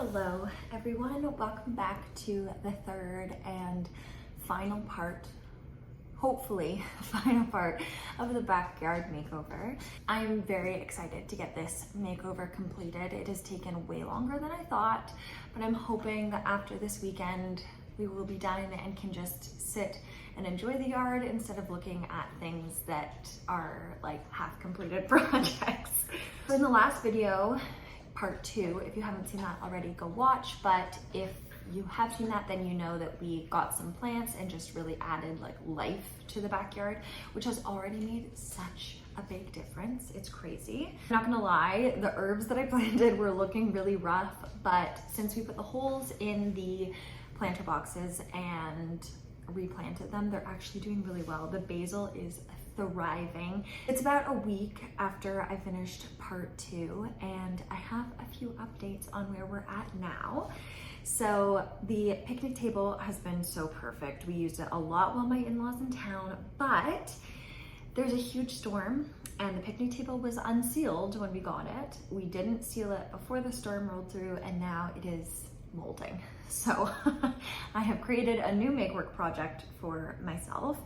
Hello everyone, welcome back to the third and final part, hopefully final part of the backyard makeover. I'm very excited to get this makeover completed. It has taken way longer than I thought, but I'm hoping that after this weekend we will be done and can just sit and enjoy the yard instead of looking at things that are like half completed projects. So in the last video, part 2, if you haven't seen that already, go watch, but if you have seen that, then you know that we got some plants and just really added like life to the backyard, which has already made such a big difference. It's crazy. I'm not gonna lie, the herbs that I planted were looking really rough, but since we put the holes in the planter boxes and replanted them, they're actually doing really well. The basil is thriving. It's about a week after I finished part 2 and I have a few updates on where we're at now. So the picnic table has been so perfect. We used it a lot while my in-laws in town, but there's a huge storm and the picnic table was unsealed when we got it. We didn't seal it before the storm rolled through and now it is molding. So I have created a new make work project for myself.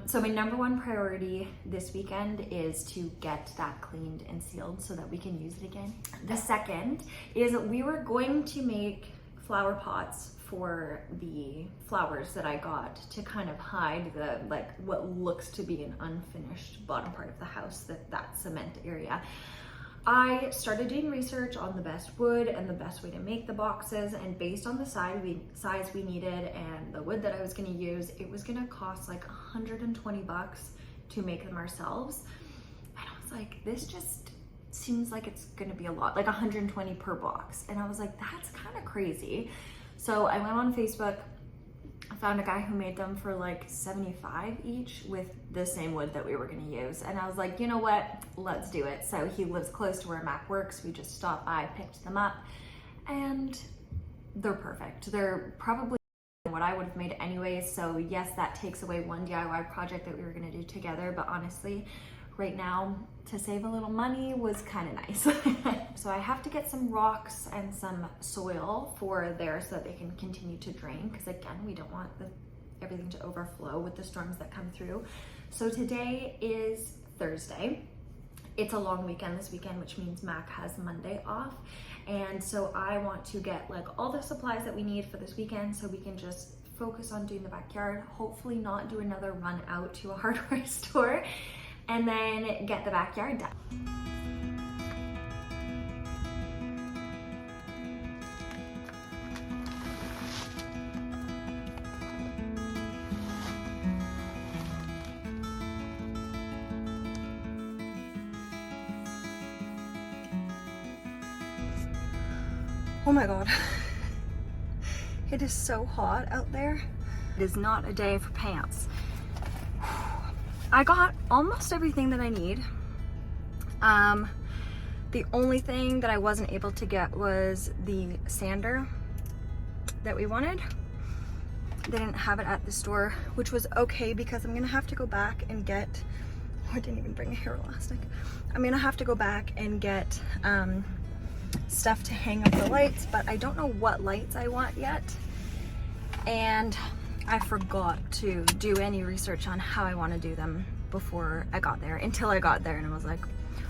So my number one priority this weekend is to get that cleaned and sealed so that we can use it again. The second is we were going to make flower pots for the flowers that I got to kind of hide the like what looks to be an unfinished bottom part of the house, that cement area. I started doing research on the best wood and the best way to make the boxes, and based on the size we needed and the wood that I was going to use, it was going to cost like $120 to make them ourselves. And I was like, this just seems like it's going to be a lot, like $120 per box. And I was like, that's kind of crazy. So I went on Facebook, I found a guy who made them for like $75 each with the same wood that we were gonna use. And I was like, you know what, let's do it. So he lives close to where Mac works. We just stopped by, picked them up, and they're perfect. They're probably what I would have made anyways. So yes, that takes away one DIY project that we were gonna do together, but honestly, right now, to save a little money was kind of nice. So I have to get some rocks and some soil for there so that they can continue to drain, because again, we don't want everything to overflow with the storms that come through. So today is Thursday. It's a long weekend this weekend, which means Mac has Monday off. And so I want to get like all the supplies that we need for this weekend so we can just focus on doing the backyard, hopefully not do another run out to a hardware store, and then get the backyard done. Oh my God, it is so hot out there. It is not a day for pants. I got almost everything that I need. The only thing that I wasn't able to get was the sander that we wanted. They didn't have it at the store, which was okay because I'm gonna have to go back and get, oh, I didn't even bring a hair elastic. I'm gonna have to go back and get stuff to hang up the lights, but I don't know what lights I want yet. And I forgot to do any research on how I want to do them before I got there, until I got there and I was like,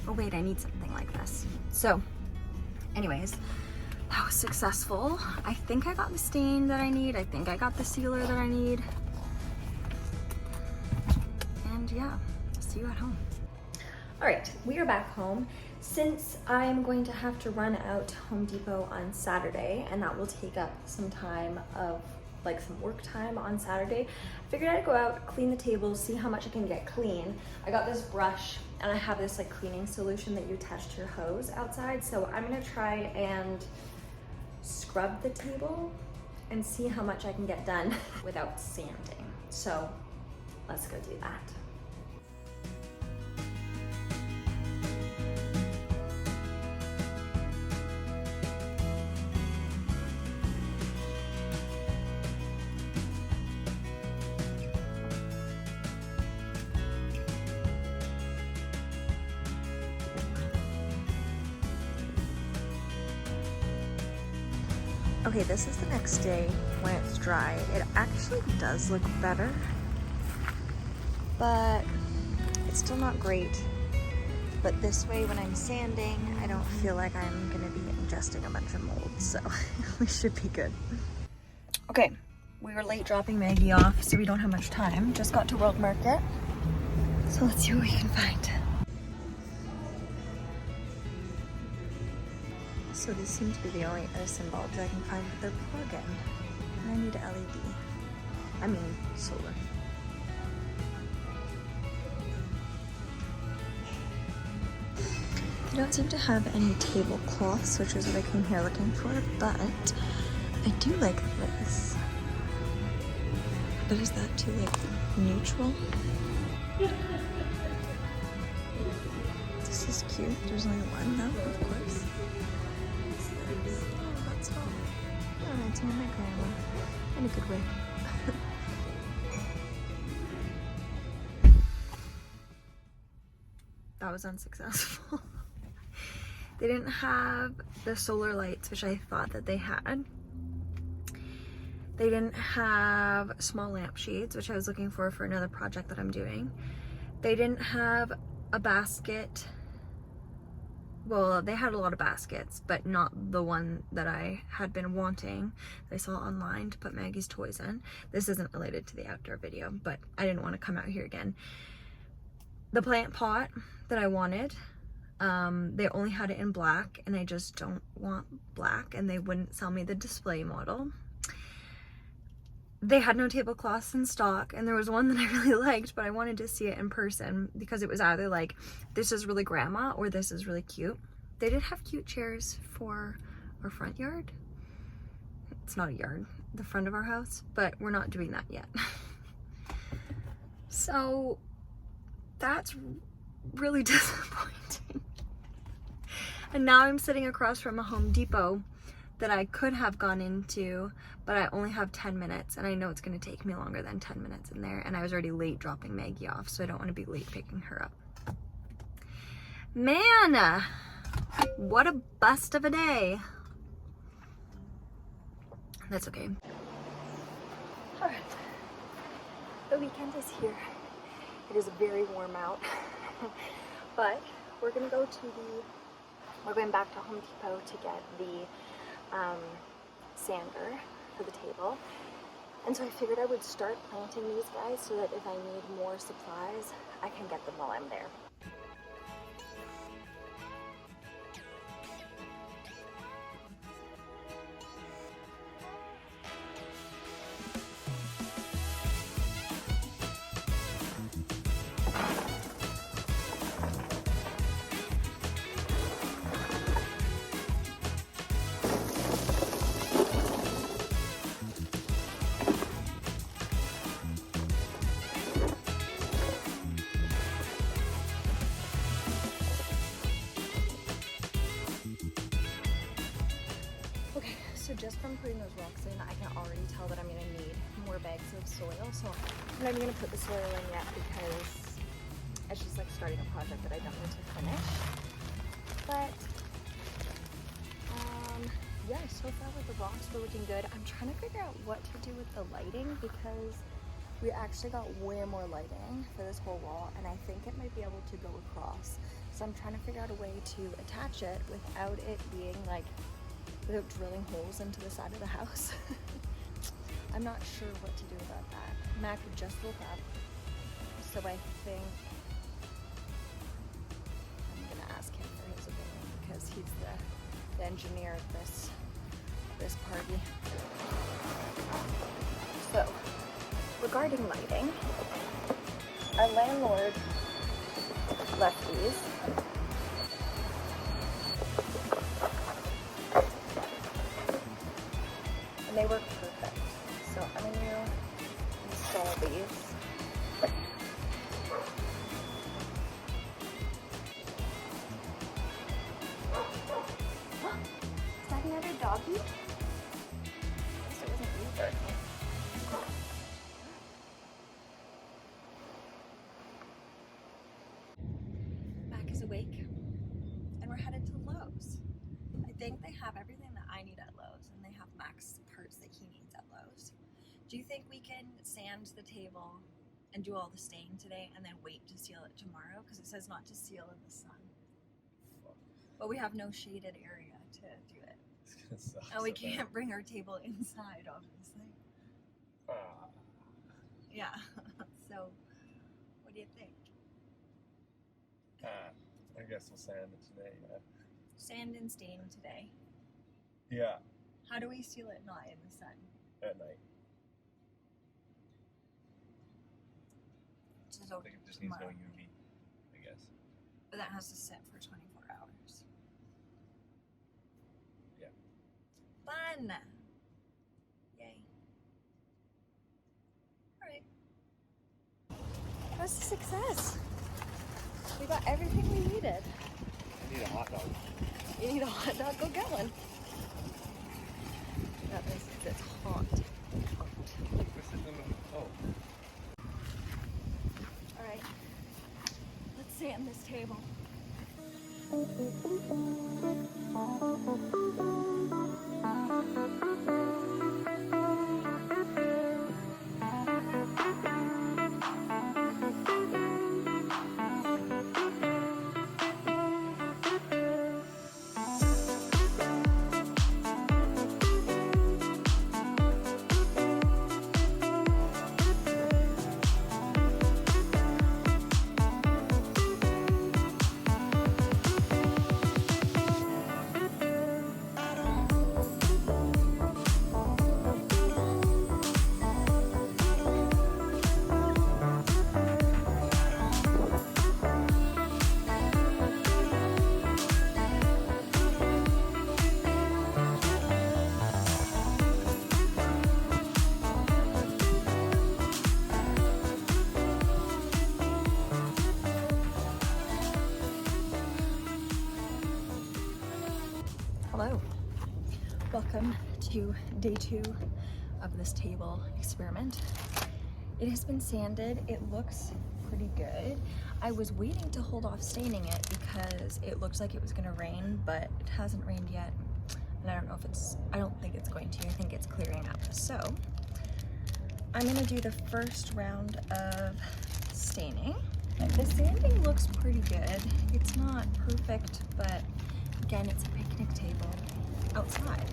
oh wait, I need something like this. So anyways, that was successful. I think I got the stain that I need. I think I got the sealer that I need. And yeah, see you at home. All right, we are back home. Since I'm going to have to run out to Home Depot on Saturday, and that will take up some time of like some work time on Saturday, I figured I'd go out, clean the table, see how much I can get clean. I got this brush and I have this like cleaning solution that you attach to your hose outside. So I'm gonna try and scrub the table and see how much I can get done without sanding. So let's go do that. Okay, this is the next day when it's dry. It actually does look better, but it's still not great. But this way, when I'm sanding, I don't feel like I'm gonna be ingesting a bunch of mold, so we should be good. Okay, we were late dropping Maggie off, so we don't have much time. Just got to World Market, so let's see what we can find. So these seem to be the only Edison bulbs I can find with their plug-in. And I need LED. I mean, solar. They don't seem to have any tablecloths, which is what I came here looking for, but I do like this. But is that too, like, neutral? This is cute. There's only one, though, of course. Oh, that's all. Oh, reminds me of my grandma. In a good way. That was unsuccessful. They didn't have the solar lights, which I thought that they had. They didn't have small lampshades, which I was looking for another project that I'm doing. They didn't have a basket. Well, they had a lot of baskets, but not the one that I had been wanting, that I saw online to put Maggie's toys in. This isn't related to the outdoor video, but I didn't want to come out here again. The plant pot that I wanted, they only had it in black, and I just don't want black, and they wouldn't sell me the display model. They had no tablecloths in stock, and there was one that I really liked, but I wanted to see it in person because it was either like, this is really grandma or this is really cute. They did have cute chairs for our front yard. It's not a yard, the front of our house, but we're not doing that yet. So that's really disappointing. And now I'm sitting across from a Home Depot that I could have gone into, but I only have 10 minutes, and I know it's going to take me longer than 10 minutes in there, and I was already late dropping Maggie off, so I don't want to be late picking her up. Man, what a bust of a day. That's okay. All right, the weekend is here. It is very warm out, but we're going back to Home Depot to get the sander for the table, and so I figured I would start planting these guys so that if I need more supplies, I can get them while I'm there. So just from putting those rocks in, I can already tell that I'm going to need more bags of soil. So I'm not even going to put the soil in yet because it's just like starting a project that I don't need to finish. But yeah, so far with the rocks, we're looking good. I'm trying to figure out what to do with the lighting because we actually got way more lighting for this whole wall, and I think it might be able to go across. So I'm trying to figure out a way to attach it without it being like, without drilling holes into the side of the house. I'm not sure what to do about that. Mac just woke up, so I think I'm gonna ask him for his opinion because he's the engineer of this party. So, regarding lighting, our landlord left these. And they work perfect. So I'm going to install these. Is that another doggy? I guess it wasn't either. Mac is awake, and we're headed to Lowe's. I think they have everything that I need at Lowe's, and they have Max parts that he needs at Lowe's. Do you think we can sand the table and do all the stain today and then wait to seal it tomorrow? Because it says not to seal in the sun. But we have no shaded area to do it. It's gonna suck. And we can't bring our table inside, obviously. Yeah. So, what do you think? I guess we'll sand it today, yeah. Sand and stain today. Yeah, How do we seal it not in the sun? at night. So I think it just needs no tomorrow. UV, I guess. But that has to sit for 24 hours. Yeah. Fun! Yay. Alright. That was a success. We got everything we needed. I need a hot dog. You need a hot dog? Go get one. It's hot. Oh. Alright. Let's sand this table. Hello. Welcome to day 2 of this table experiment. It has been sanded. It looks pretty good. I was waiting to hold off staining it because it looked like it was gonna rain, but it hasn't rained yet. And I don't think it's going to. I think it's clearing up. So I'm gonna do the first round of staining. The sanding looks pretty good. It's not perfect, but again, it's a picnic table outside.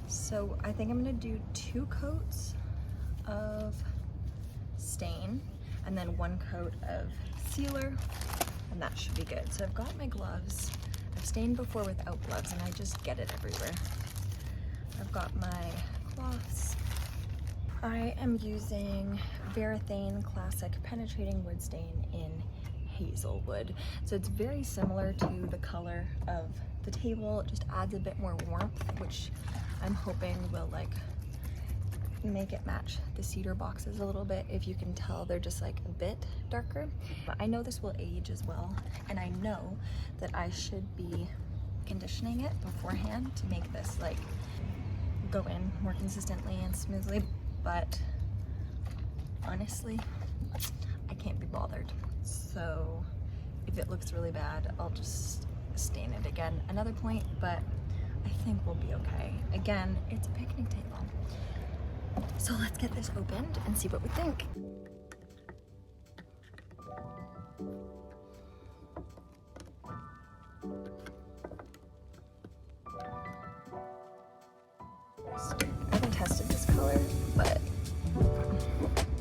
So I think I'm gonna do 2 coats of stain and then 1 coat of sealer, and that should be good. So I've got my gloves. I've stained before without gloves and I just get it everywhere. I've got my cloths. I am using Varathane Classic Penetrating Wood Stain in Hazelwood. So it's very similar to the color of the table. It just adds a bit more warmth, which I'm hoping will like make it match the cedar boxes a little bit. If you can tell, they're just like a bit darker. But I know this will age as well, and I know that I should be conditioning it beforehand to make this like go in more consistently and smoothly, but honestly, I can't be bothered. So if it looks really bad, I'll just stain it again another point, but I think we'll be okay. Again, it's a picnic table. So let's get this opened and see what we think. I haven't tested this color, but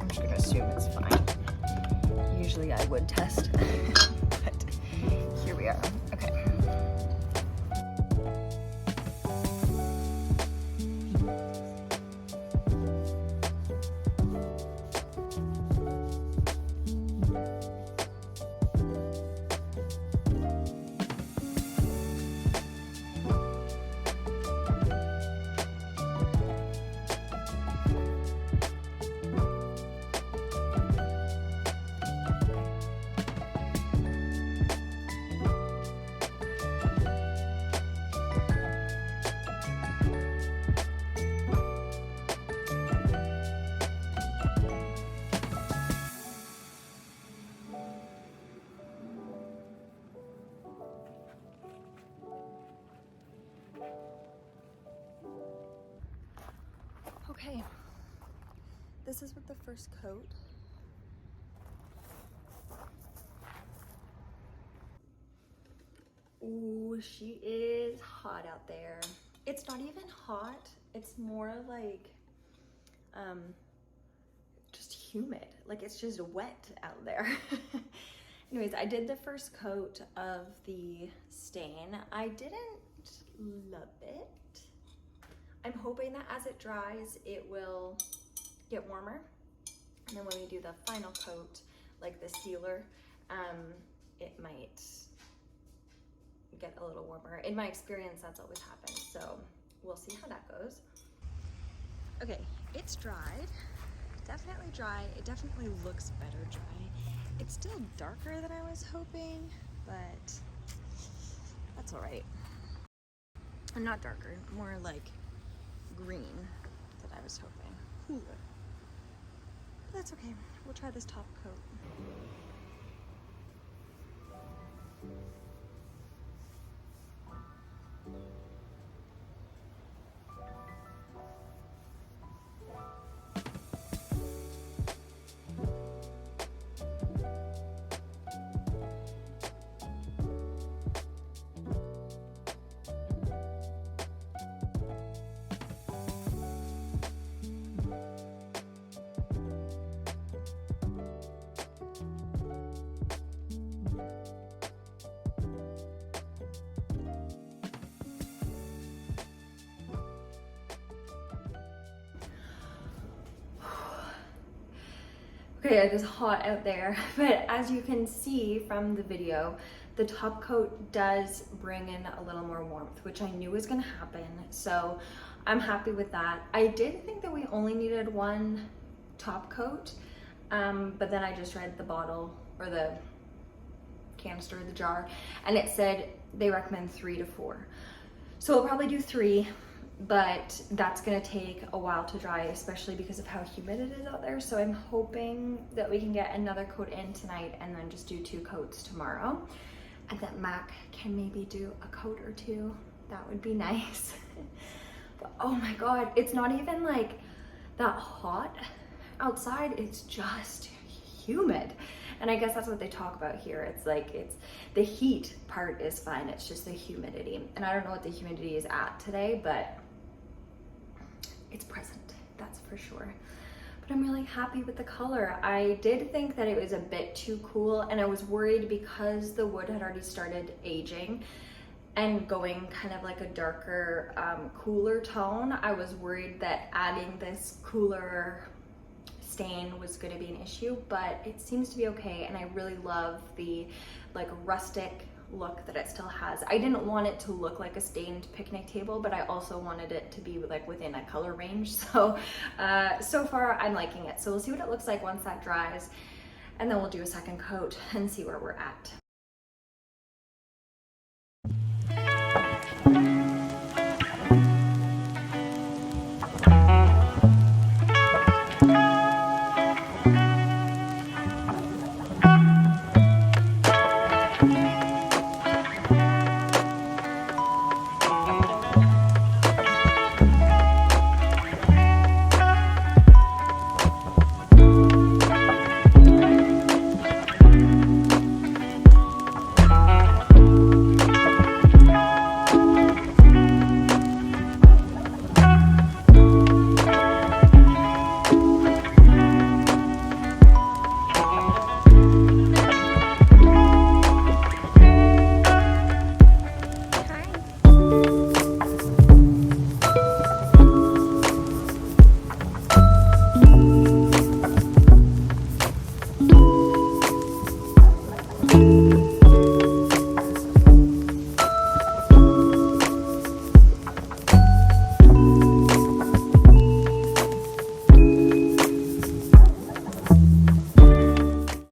I'm just gonna assume it's fine. Usually I would test, but here we are. Okay. Okay, this is what the first coat. Ooh, she is hot out there. It's not even hot. It's more like, just humid. Like it's just wet out there. Anyways, I did the first coat of the stain. I didn't love it. I'm hoping that as it dries, it will get warmer. And then when we do the final coat, like the sealer, it might get a little warmer. In my experience, that's always happened. So we'll see how that goes. Okay, it's dried. Definitely dry. It definitely looks better dry. It's still darker than I was hoping, but that's all right. Not darker, more like green than I was hoping. But that's okay. We'll try this top coat. Okay, it is hot out there, but as you can see from the video, the top coat does bring in a little more warmth, which I knew was gonna happen, so I'm happy with that. I did think that we only needed one top coat, but then I just read the bottle, or the canister, the jar, and it said they recommend 3 to 4. So we'll probably do 3. But that's gonna take a while to dry, especially because of how humid it is out there. So I'm hoping that we can get another coat in tonight and then just do 2 coats tomorrow. And that Mac can maybe do a coat or 2. That would be nice. But oh my God, it's not even like that hot outside. It's just humid. And I guess that's what they talk about here. It's like, it's the heat part is fine. It's just the humidity. And I don't know what the humidity is at today, but it's present, that's for sure. But I'm really happy with the color. I did think that it was a bit too cool, and I was worried because the wood had already started aging and going kind of like a darker, cooler tone. I was worried that adding this cooler stain was going to be an issue, but it seems to be okay, and I really love the like rustic look that it still has. I didn't want it to look like a stained picnic table, but I also wanted it to be like within a color range. So so far I'm liking it. So we'll see what it looks like once that dries, and then we'll do a second coat and see where we're at.